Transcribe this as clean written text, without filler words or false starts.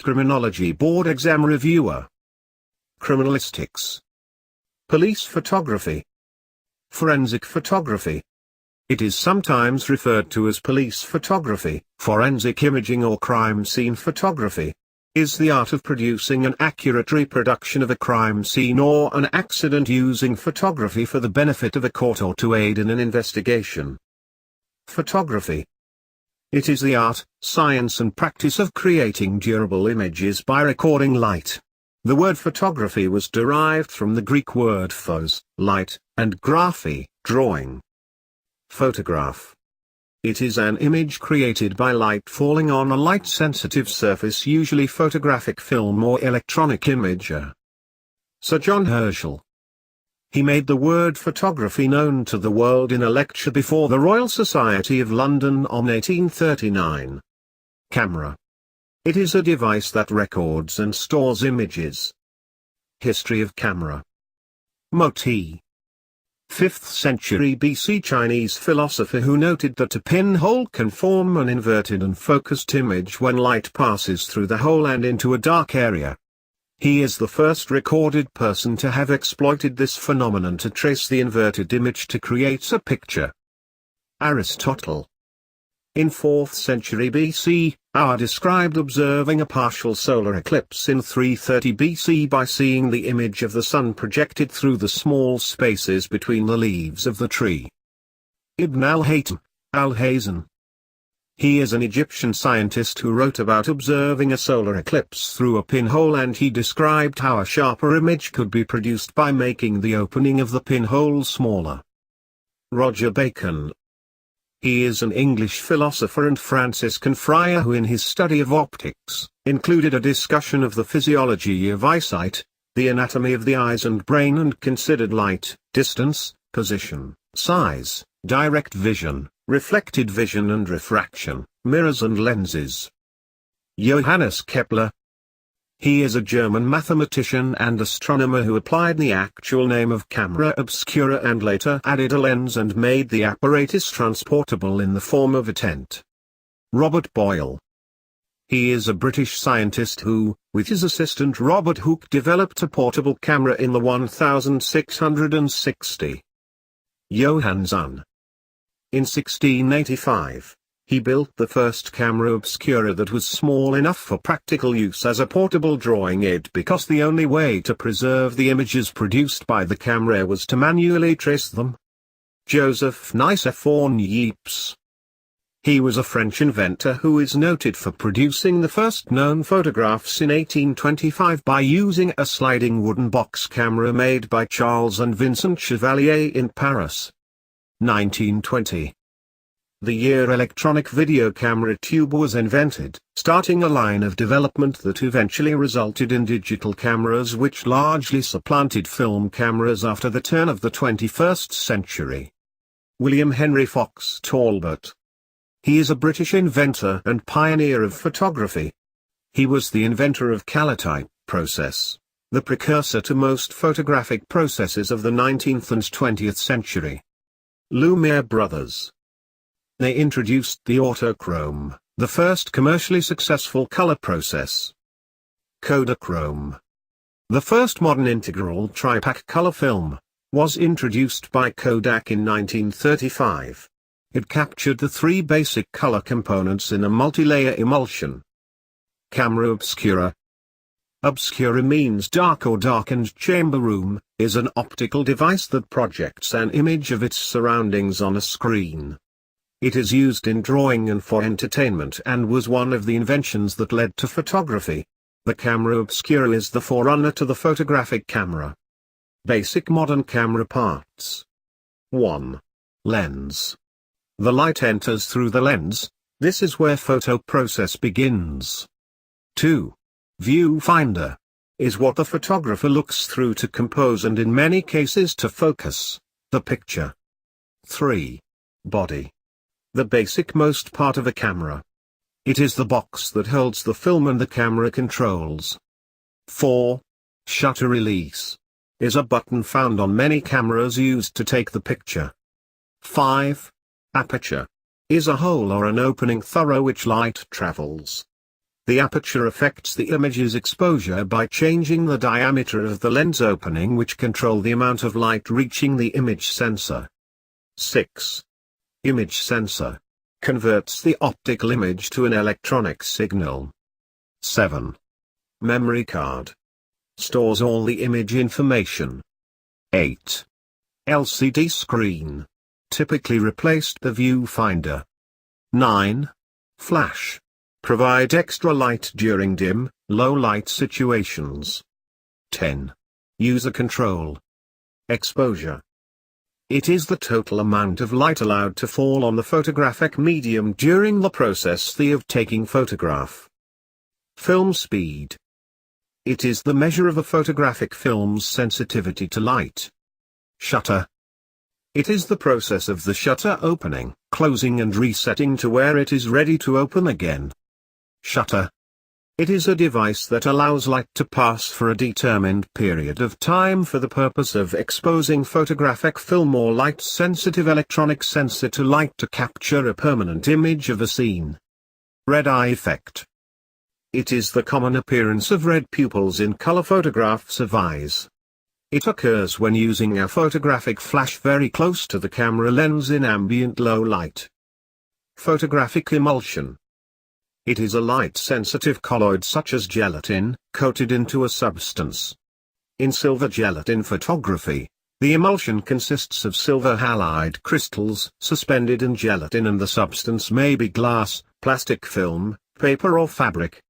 Criminology Board Exam Reviewer. Criminalistics. Police photography. Forensic photography. It is sometimes referred to as police photography, forensic imaging or crime scene photography. Is the art of producing an accurate reproduction of a crime scene or an accident using photography for the benefit of a court or to aid in an investigation. Photography. It is the art, science and practice of creating durable images by recording light. The word photography was derived from the Greek word phos, light, and graphy, drawing. Photograph. It is an image created by light falling on a light-sensitive surface, usually photographic film or electronic imager. Sir John Herschel. He made the word photography known to the world in a lecture before the Royal Society of London on 1839. Camera. It is a device that records and stores images. History of camera. Moti. 5th century BC Chinese philosopher who noted that a pinhole can form an inverted and focused image when light passes through the hole and into a dark area. He is the first recorded person to have exploited this phenomenon to trace the inverted image to create a picture. Aristotle. In 4th century BC, Hour described observing a partial solar eclipse in 330 BC by seeing the image of the sun projected through the small spaces between the leaves of the tree. Ibn al-Haytham, al-Hazan. He is an Egyptian scientist who wrote about observing a solar eclipse through a pinhole, and he described how a sharper image could be produced by making the opening of the pinhole smaller. Roger Bacon. He is an English philosopher and Franciscan friar who in his study of optics, included a discussion of the physiology of eyesight, the anatomy of the eyes and brain, and considered light, distance, position, size, direct vision, reflected vision and refraction, mirrors and lenses. Johannes Kepler. He is a German mathematician and astronomer who applied the actual name of camera obscura and later added a lens and made the apparatus transportable in the form of a tent. Robert Boyle. He is a British scientist who, with his assistant Robert Hooke, developed a portable camera in the 1660. Johann Zahn. In 1685, he built the first camera obscura that was small enough for practical use as a portable drawing aid, because the only way to preserve the images produced by the camera was to manually trace them. Joseph Nicephore Niepce. He was a French inventor who is noted for producing the first known photographs in 1825 by using a sliding wooden box camera made by Charles and Vincent Chevalier in Paris. 1920. The year electronic video camera tube was invented, starting a line of development that eventually resulted in digital cameras which largely supplanted film cameras after the turn of the 21st century. William Henry Fox Talbot. He is a British inventor and pioneer of photography. He was the inventor of calotype process, the precursor to most photographic processes of the 19th and 20th century. Lumiere Brothers. They introduced the autochrome, the first commercially successful color process. Kodachrome. The first modern integral tripack color film was introduced by Kodak in 1935. It captured the three basic color components in a multi-layer emulsion. Camera obscura. Obscura means dark or darkened. Chamber room is an optical device that projects an image of its surroundings on a screen. It is used in drawing and for entertainment and was one of the inventions that led to photography. The camera obscura is the forerunner to the photographic camera. Basic modern camera parts. 1. Lens. The light enters through the lens. This is where photo process begins. 2. Viewfinder. Is what the photographer looks through to compose and in many cases to focus the picture. 3. Body. The basic most part of a camera. It is the box that holds the film and the camera controls. 4. Shutter release. Is a button found on many cameras used to take the picture. 5. Aperture. Is a hole or an opening through which light travels. The aperture affects the image's exposure by changing the diameter of the lens opening, which control the amount of light reaching the image sensor. 6. Image sensor converts the optical image to an electronic signal. 7. Memory card stores all the image information. 8. LCD screen typically replaced the viewfinder. 9. Flash provide extra light during dim, low light situations. 10. User control exposure. It is the total amount of light allowed to fall on the photographic medium during the process of taking photograph. Film speed. It is the measure of a photographic film's sensitivity to light. Shutter. It is the process of the shutter opening, closing and resetting to where it is ready to open again. Shutter. It is a device that allows light to pass for a determined period of time for the purpose of exposing photographic film or light-sensitive electronic sensor to light to capture a permanent image of a scene. Red eye effect. It is the common appearance of red pupils in color photographs of eyes. It occurs when using a photographic flash very close to the camera lens in ambient low light. Photographic emulsion. It is a light-sensitive colloid such as gelatin, coated into a substance. In silver gelatin photography, the emulsion consists of silver halide crystals suspended in gelatin, and the substance may be glass, plastic film, paper or fabric.